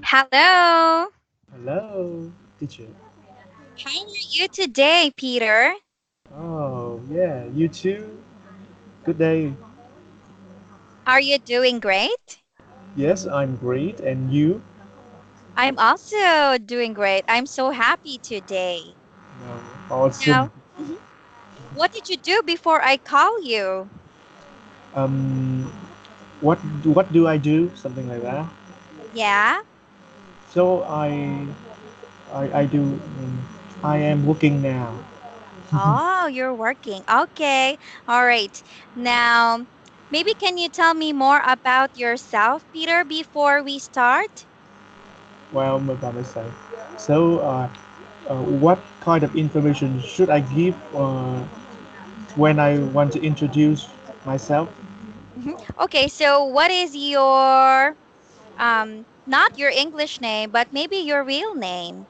Hello. Hello, teacher. How are you today, Peter? Oh, yeah, you too. Good day. Are you doing great? Yes, I'm great. And you? I'm also doing great. I'm so happy today. No, awesome. Now, mhm, what did you do before I call you? Um, what do I do? Something like that. Yeah? So I do. I am working now. Oh, you're working. Okay. All right. Now, maybe can you tell me more about yourself, Peter, before we start? Well, by myself. So, what kind of information should I give when I want to introduce myself? Okay, so what is your not your English name, but maybe your real name?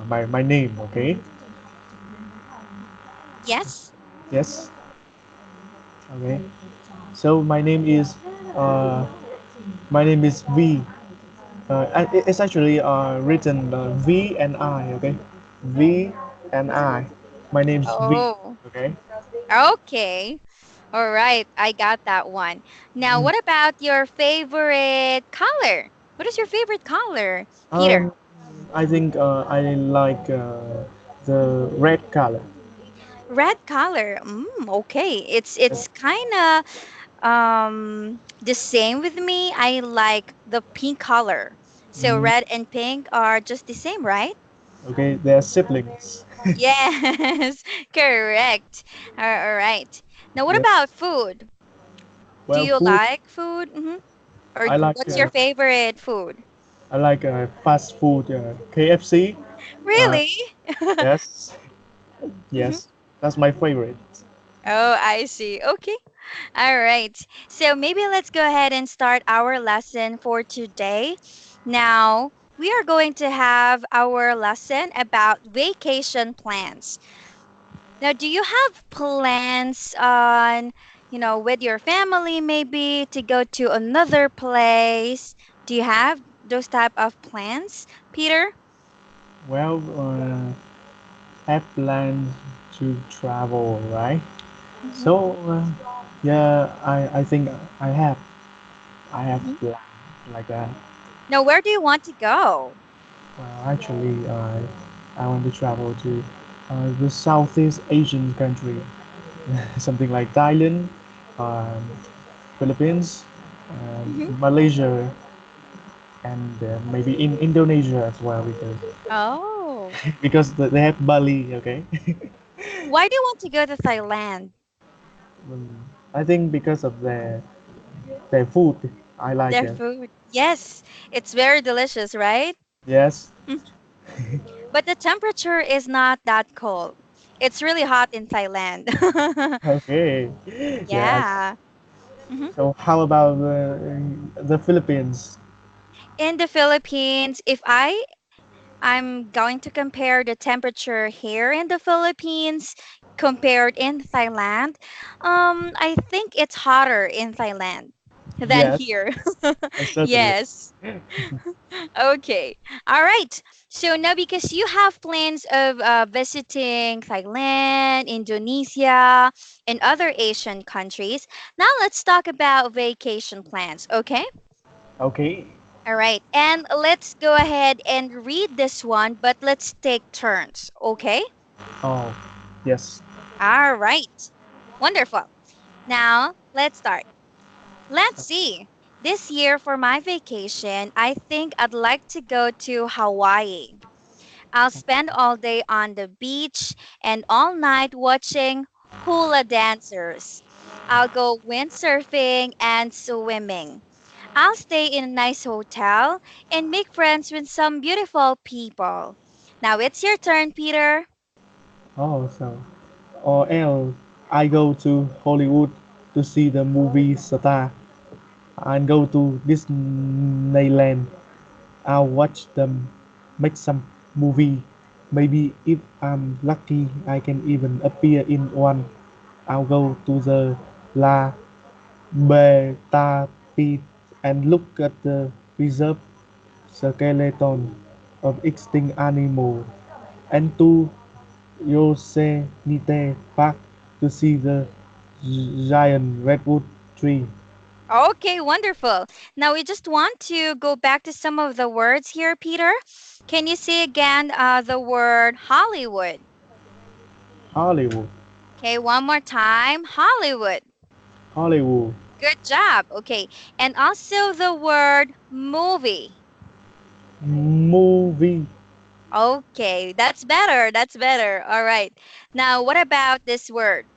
My name. Okay. Yes? Yes. Okay. So uh, my name is V. It's actually written V and I. Okay, V and I. My name's V. Oh, Okay. okay. All right. I got that one. Now, Mm. what about your favorite color? What is your favorite color, Peter? Um, I think I like the red color. Red color. Okay. It's Yes. it's kind of the same with me. I like the pink color. So Mm, red and pink are just the same, right? okay, they're siblings. Yes, correct. All right. Now, what Yeah. about food? Do Well, you food. like food? Or I like what's your favorite food? fast food. KFC. Uh, Really? yes, Mhm. yes, that's my favorite. Oh, I see. Okay. All right. So maybe let's go ahead and start our lesson for today. Now, we are going to have our lesson about vacation plans. Now, do you have plans on, with your family maybe to go to another place? Do you have those type of plans, Peter? Well, have plans to travel, right? Hmm. So, yeah, I think I have Hmm. plans like that. Now, where do you want to go? Well, actually, I want to travel to the Southeast Asian country, something like Thailand, um, Philippines, Hmm. Malaysia, and maybe in Indonesia as well Oh. they have Bali. Okay. Why do you want to go to Thailand? Mm, I think because of their food, I like Their it. food. Yes, it's very delicious, right? Yes. Mm. But the temperature is not that cold. It's really hot in Thailand. Okay. Yeah. Yeah. Hmm. So how about the Philippines? In the Philippines, if I'm going to compare the temperature here in the Philippines compared in Thailand, I think it's hotter in Thailand than Yes, here. certainly. Yes. Okay. All right. So now, because you have plans of visiting Thailand, Indonesia, and other Asian countries, now let's talk about vacation plans. Okay. Okay. All right. And let's go ahead and read this one, but let's take turns. Okay. Oh, yes. All right. Wonderful. Now let's start. Let's see. This year for my vacation, I think I'd like to go to Hawaii. I'll spend all day on the beach and all night watching hula dancers. I'll go windsurfing and swimming. I'll stay in a nice hotel and make friends with some beautiful people. Now it's your turn, Peter. Oh, so or else I go to Hollywood to see the movie Star and go to Disneyland. I'll watch them make some movie. Maybe if I'm lucky, I can even appear in one. I'll go to the La Beta Pit and look at the preserve skeleton of extinct animal, and to Yosemite Park to see the giant redwood tree. Okay, wonderful. Now we just want to go back to some of the words here, Peter. Can you say again the word Hollywood? Hollywood, Okay, one more time. Hollywood. Hollywood, Good job. Okay, and also the word movie. movie, Okay, that's better. That's better. All right. Now, what about this word?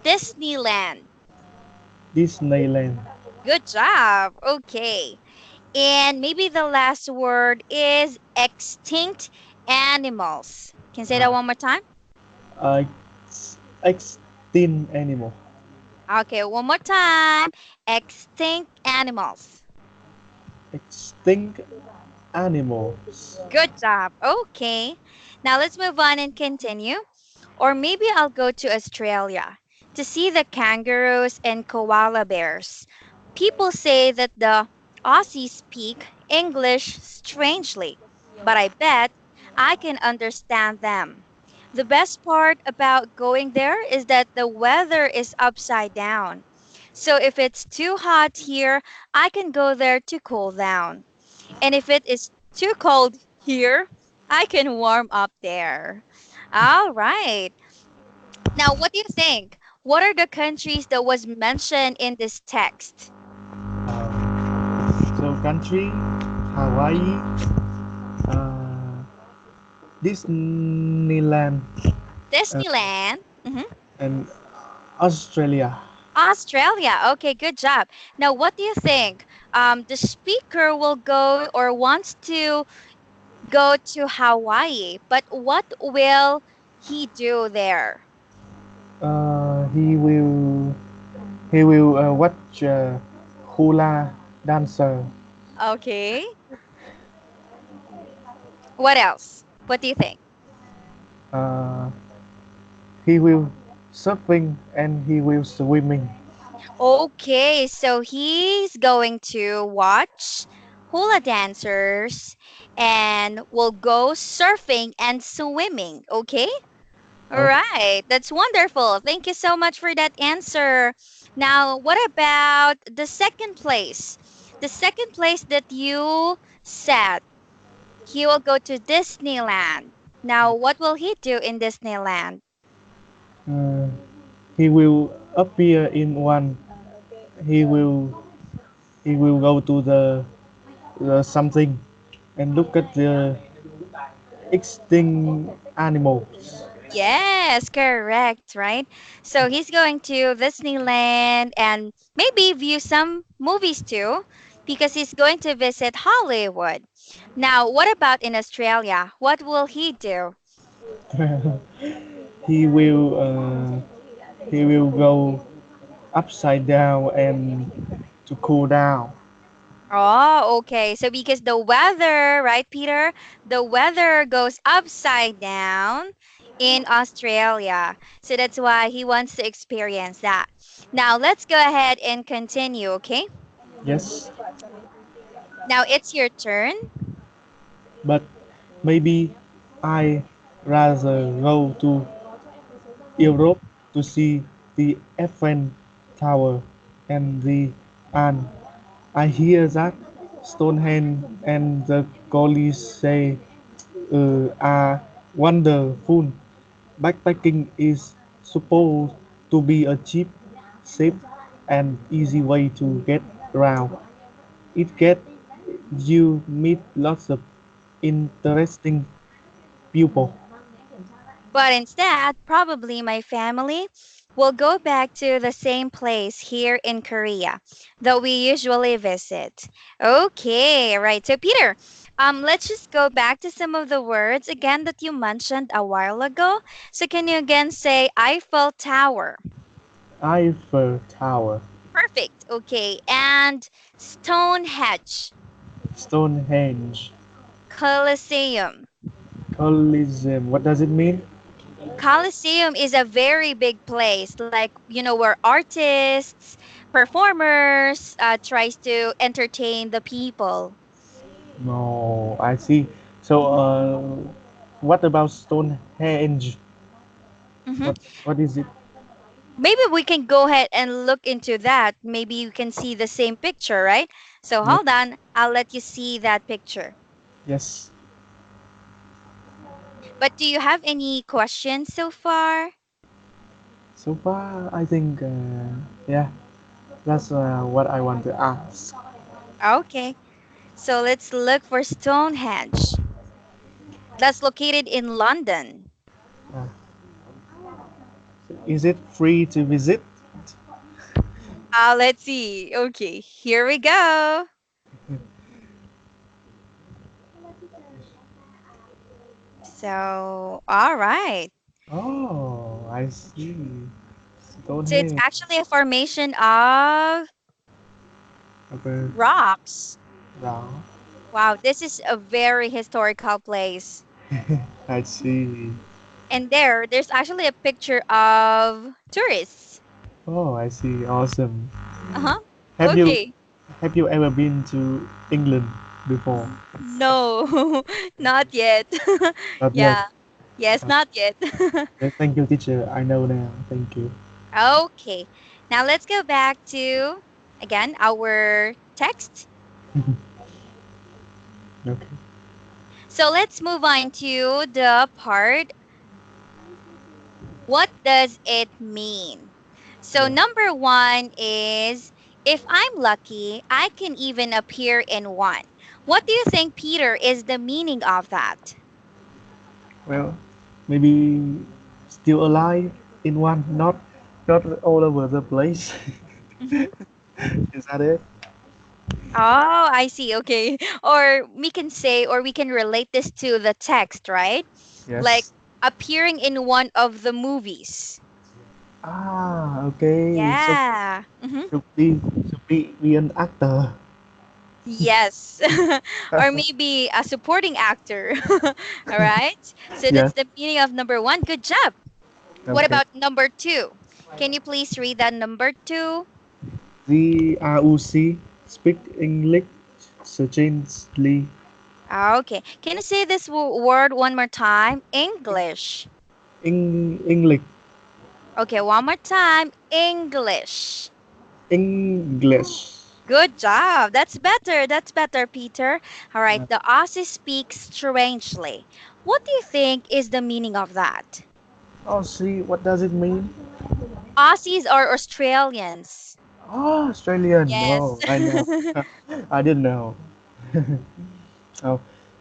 Disneyland. Disneyland, Good job. Okay. And maybe the last word is extinct animals. Can you say that uh, one more time? extinct animal, Okay, one more time. Extinct animals. extinct animals. Good job. Okay. Now let's move on and continue. Or maybe I'll go to Australia to see the kangaroos and koala bears. People say that the Aussies speak English strangely, but I bet I can understand them. The best part about going there is that the weather is upside down. So if it's too hot here, I can go there to cool down. And if it is too cold here, I can warm up there. All right. Now, what do you think? What are the countries that was mentioned in this text? So country, Hawaii, uh, Disneyland, uh, Disneyland. Mhm. and Australia. Australia. Okay, good job. Now, what do you think? The speaker will go or wants to go to Hawaii, but what will he do there? He will watch hula dancer. Okay. What else? What do you think? Uh, he will surfing and he will swimming. Okay, so he's going to watch hula dancers and will go surfing and swimming. Okay? All Okay. right, that's wonderful. Thank you so much for that answer. Now, what about the second place? The second place that you said he will go to Disneyland. Now, what will he do in Disneyland? Uh, he will appear in one. He will he will go to the something and look at the extinct animals. Yes, correct, right? So he's going to Disneyland and maybe view some movies too, because he's going to visit Hollywood. Now, what about in Australia? What will he do? he will he will go upside down and to cool down. Oh, okay. So because the weather, right, Peter? The weather goes upside down in Australia. So that's why he wants to experience that. Now, let's go ahead and continue, okay? Yes, Now it's your turn. but maybe I rather go to Europe to see the Eiffel Tower and the and I hear that Stonehenge and the Colosseum are wonderful. Backpacking is supposed to be a cheap, safe, and easy way to get around. It get you meet lots of interesting people. But instead, probably my family will go back to the same place here in Korea that we usually visit. Okay, right. So Peter, let's just go back to some of the words again that you mentioned a while ago. So can you again say Eiffel Tower? Eiffel Tower, Perfect. Okay. And Stonehenge, Stonehenge, Colosseum. Colosseum. What does it mean? Coliseum is a very big place, like, where artists, performers tries to entertain the people. No, I see. So, Mhm, what about Stonehenge? mhm. What is it? Maybe we can go ahead and look into that. Maybe you can see the same picture, right? So Yeah. hold on, I'll let you see that picture. Yes. But do you have any questions so far? So far, I think, yeah, that's what I want to ask. Okay, so let's look for Stonehenge. That's located in London. Uh, is it free to visit? Let's see. Okay, here we go. So, all right. Oh, I see. So it's Stonehenge. actually a formation of Okay. rocks. Wow. Wow, this is a very historical place. I see. And there's actually a picture of tourists. Oh, I see. Awesome. Uh-huh. Have you Okay. have you ever been to England before? No, not yet. Not yet. Yeah. Yes, Uh, not yet. thank you, teacher. I know now. Thank you. Okay. Now let's go back to again our text. Okay. So let's move on to the part, what does it mean? So Yeah. number 1 is if I'm lucky, I can even appear in one. What do you think, Peter, is the meaning of that? Well, maybe still alive in one, not all over the place. Mhm. Is that it? Oh, I see. Okay. Or we can say, or we can relate this to the text, right? Like Yes. appearing in one of the movies. Ah, okay. So Yeah. Hmm. should be an actor. Yes. Or maybe a supporting actor. All right. So Yes. that's the meaning of number 1. Good job. What Okay. about number 2? Can you please read that number 2? The ROC speak English succinctly. Okay. Can you say this word one more time? English. English. Okay, one more time. English. English. Good job. That's better. That's better, Peter. All right. The Aussie speaks strangely. What do you think is the meaning of that? Oh, see, what does it mean? Aussies are Australians. Oh, Australian. Yes. No, I know. I didn't know. Oh,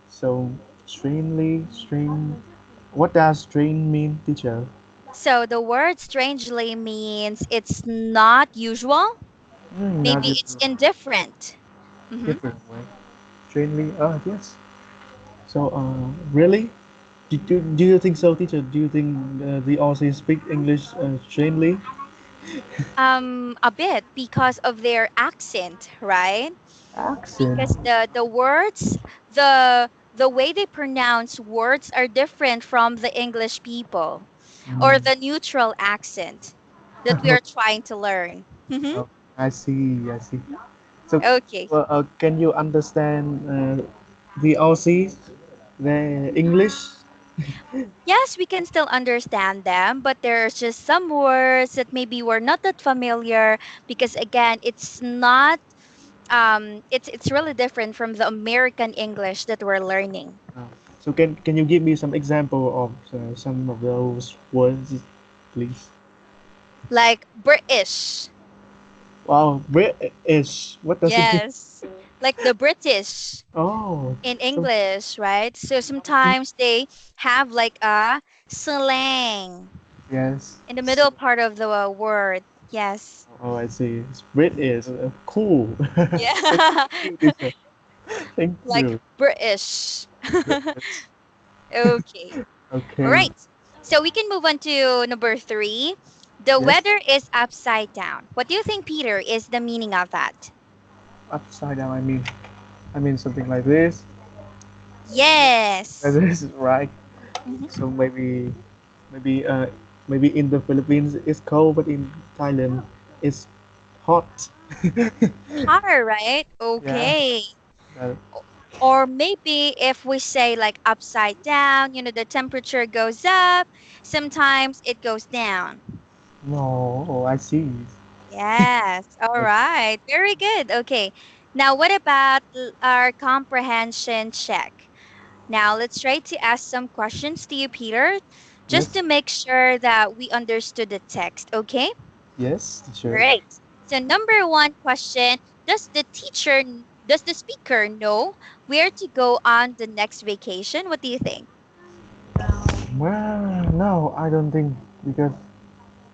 so string. What does string mean, teacher? So the word strangely means it's not usual. Not Maybe it's usual. indifferent. Hmm. Different way. Stringly. Oh, yes. So, really? Do you think so, teacher? Do you think the Aussies speak English stringly? A bit because of their accent, right? Accent. Because the words, the way they pronounce words are different from the English people or Mm. the neutral accent that we are trying to learn. Hmm. Oh, I see. I see. So, Okay. can you understand the Aussies, the English? Yes, we can still understand them, but there's just some words that maybe we're not that familiar because again, it's not it's really different from the American English that we're learning. Uh, so, can you give me some example of some of those words, please? Like British. Wow, British. What does it mean? Yes. Like the British Oh, in so English, right? So sometimes they have like a slang yes. in the middle part of the word. Yes. Oh, I see. It's British. Cool. Thank Yeah. you, teacher. Thank Like you. British. British. Okay. All Okay. right. So we can move on to number 3. The Yes. weather is upside down. What do you think, Peter, is the meaning of that? Upside down. I mean something like this. Yes. This is right. Mhm. So maybe maybe in the Philippines it's cold, but in Thailand it's hot. Hotter, right? Yeah. Okay. Uh, Or maybe if we say like upside down, the temperature goes up, sometimes it goes down. No, oh, I see. Yes. All Like, right. Very good. Okay. Now, what about our comprehension check? Now, let's try to ask some questions to you, Peter, just yes, to make sure that we understood the text. Okay? yes, teacher. Great. So, number one question, does the speaker know where to go on the next vacation? What do you think? Well, no, I don't think because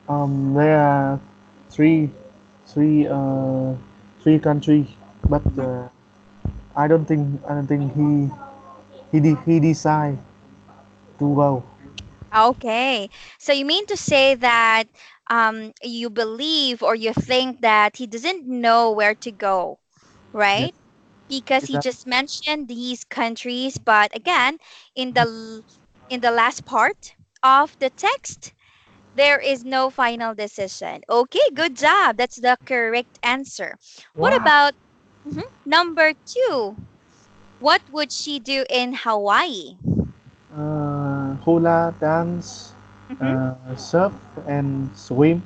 there are three, three, three countries, but Mhm. I don't think he decide to go. Okay. So, you mean to say that you believe or you think that he doesn't know where to go, Yes, right? Because is he that just mentioned these countries, but again, in the in the last part of the text, there is no final decision. Okay, good job. That's the correct answer. What wow? about number two? What would she do in Hawaii? Hula dance, Hmm. surf and swim.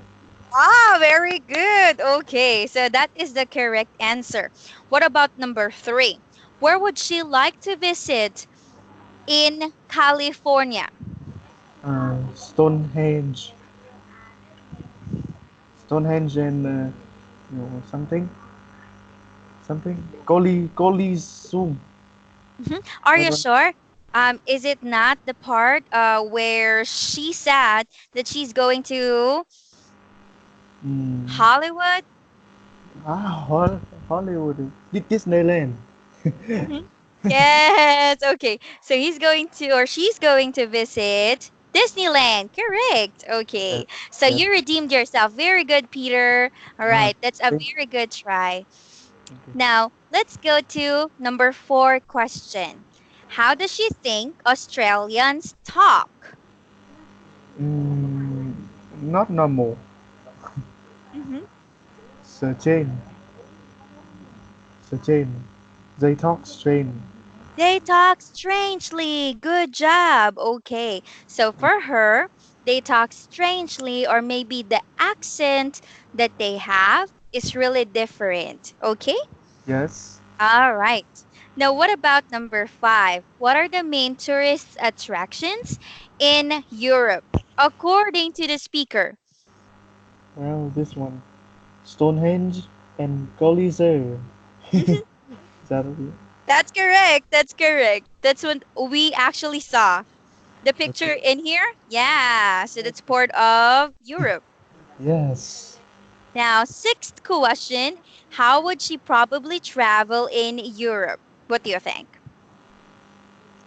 Ah, very good. Okay, so that is the correct answer. What about number three? Where would she like to visit in California? Stonehenge, Stonehenge and something, something. Coliseum. Mhm. Are That you one. sure? Is it not the part where she said that she's going to Mm. Hollywood? Hollywood. Disneyland. Hmm. Yes. Okay. So he's going to, or she's going to visit Disneyland. Correct. Yes, Okay. So yes. you redeemed yourself. Very good, Peter. All Ah, right. That's a thank, very good try. okay. Now, let's go to number four question. How does she think Australians talk? Mm, not normal. Mhm. Certain, certain. They talk strange. They talk strangely. Good job. Okay. So for her, they talk strangely, or maybe the accent that they have is really different. Okay. Yes. All right. Now, what about number five? What are the main tourist attractions in Europe, according to the speaker? Well, this one. Stonehenge and Coliseo. Mhm. Is that it? That's correct. That's correct. That's what we actually saw. The picture Okay. in here? Yeah. So that's part of Europe. Yes. Now, sixth question, how would she probably travel in Europe? What do you think?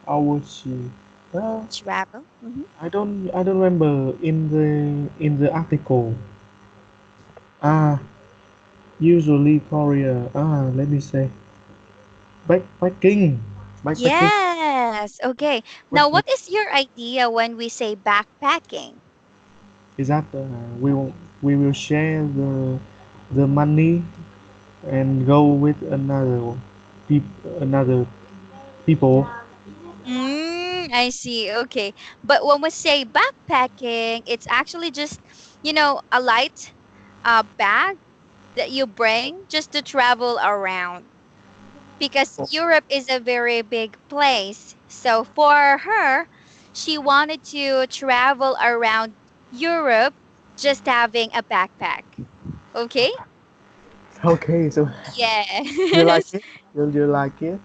How would she? Well, Travel? I don't remember in the article. Ah, usually Korea. Let me say backpacking. Backpacking. Yes. Okay. What Now, what is your idea when we say backpacking? is that? We will share the money and go with another people. I see. Okay. But when we say backpacking, it's actually just, a light bag that you bring just to travel around, because Oh, Europe is a very big place. So for her, she wanted to travel around Europe just having a backpack. Okay? okay, so you like Yes. it? Will you like it?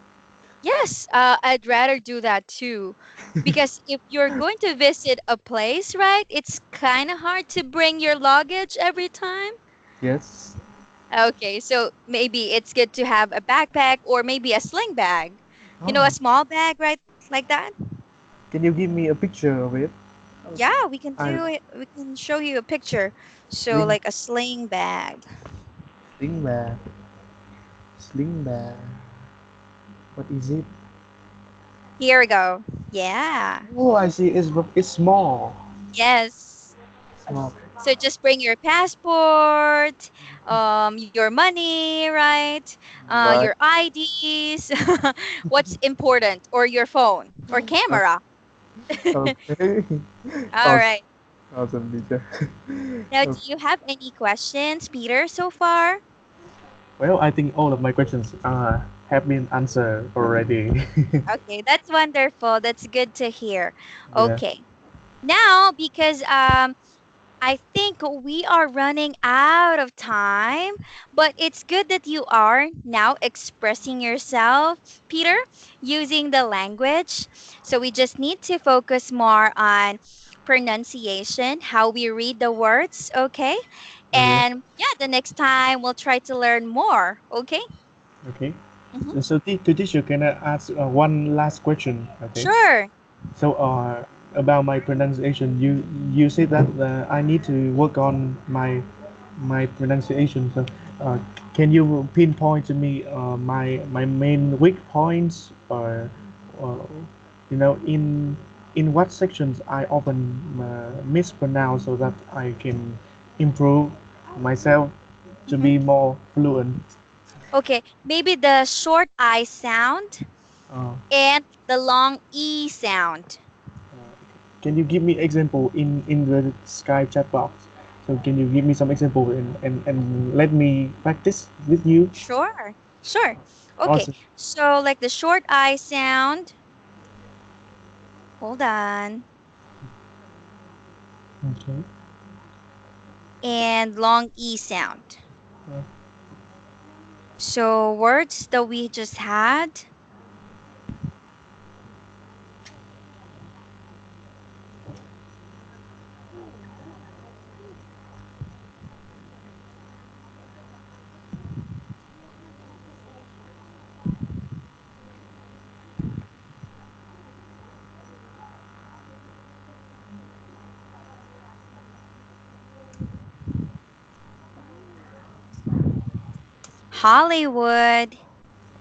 Yes, I'd rather do that too. Because if you're going to visit a place, right, it's kind of hard to bring your luggage every time. Yes. Okay, so maybe it's good to have a backpack or maybe a sling bag. A Oh, small bag, right? Like that. can you give me a picture of it? Yeah, we can I do it. We can show you a picture. So, sling like a sling bag. sling bag, sling bag. What is it? Here we go. Yeah. Oh, I see. It's small. Yes. Small. So just bring your passport, your money, right? Your Right. IDs, what's important, or your phone or O- camera. Okay. All Awesome, right. awesome, teacher. Now, do Okay. you have any questions, Peter, so far? Well, I think all of my questions have been answered already. Okay, that's wonderful. That's good to hear. Yeah. Okay. Now, because I think we are running out of time, but it's good that you are now expressing yourself, Peter, using the language. So we just need to focus more on pronunciation, how we read the words, okay? Okay. And yeah, the next time we'll try to learn more, okay? Okay. Hmm. To teacher, can I ask one last question? Okay. Sure. So, about my pronunciation, you said that I need to work on my pronunciation. So, can you pinpoint to me my main weak points, or in what sections I often mispronounce, so that I can improve myself to Hmm. be more fluent. Okay, maybe the short I sound Uh, and the long E sound. Can you give me example in the Skype chat box? So can you give me some example, and let me practice with you? Sure, sure. Okay, Awesome. so like the short I sound, hold on, Okay. and long E sound. Uh, So words that we just had, Hollywood.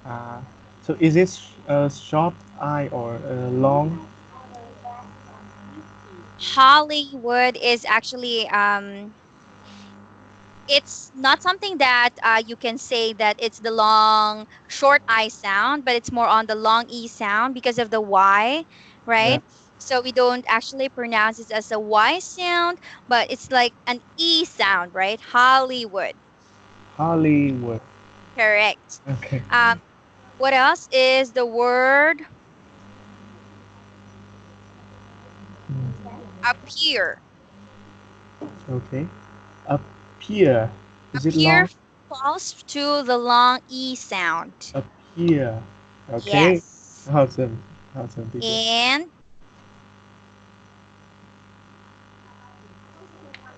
uh, so is it a short I or a long? Hollywood is actually it's not something that you can say that it's the long short I sound, but it's more on the long E sound because of the Y, Yeah. right? So we don't actually pronounce it as a Y sound, but it's like an E sound, right? Hollywood. Hollywood. Correct. Okay. Um, what else is the word Mm, appear? okay. Up here. Is it Appear long? falls to the long E sound. Up here. Okay. Yes. Awesome. Awesome, teacher. And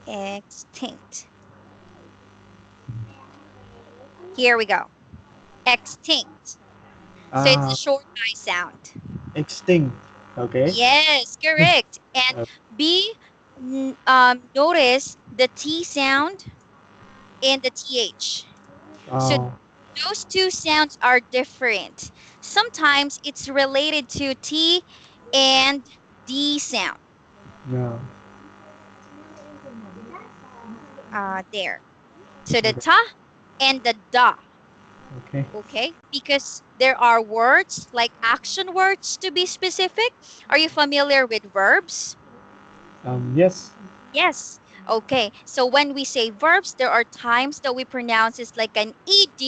extinct. Here we go. Extinct. So it's the Ah, short I sound. extinct. Okay. Yes, correct. And Uh, B, notice the T sound and the TH. So oh, those two sounds are different. Sometimes it's related to T and D sound. no. There. So the Okay. ta and the da. Okay. Okay, because there are words like action words to be specific. Are you familiar with verbs? Yes. Yes. Okay. So when we say verbs, there are times that we pronounce it like an ed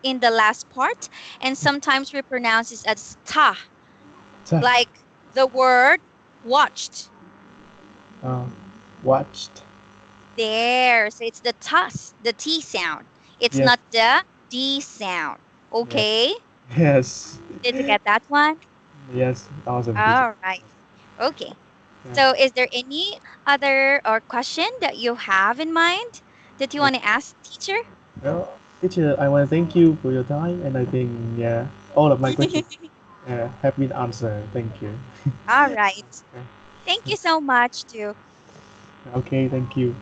in the last part, and sometimes we pronounce it as ta, Ta. like the word watched. Uh, Watched. There. So it's the tas, the T sound. It's Yes. not the D sound. Yes. Okay. Yes. Did you get that one? Yes. Awesome, teacher. All right. Okay. Yeah. So is there any other or question that you have in mind that you Yeah. want to ask teacher? Well, teacher, I want to thank you for your time, and I think, yeah, all of my questions have been answered. Thank you. All right. Thank you so much too. Okay, thank you.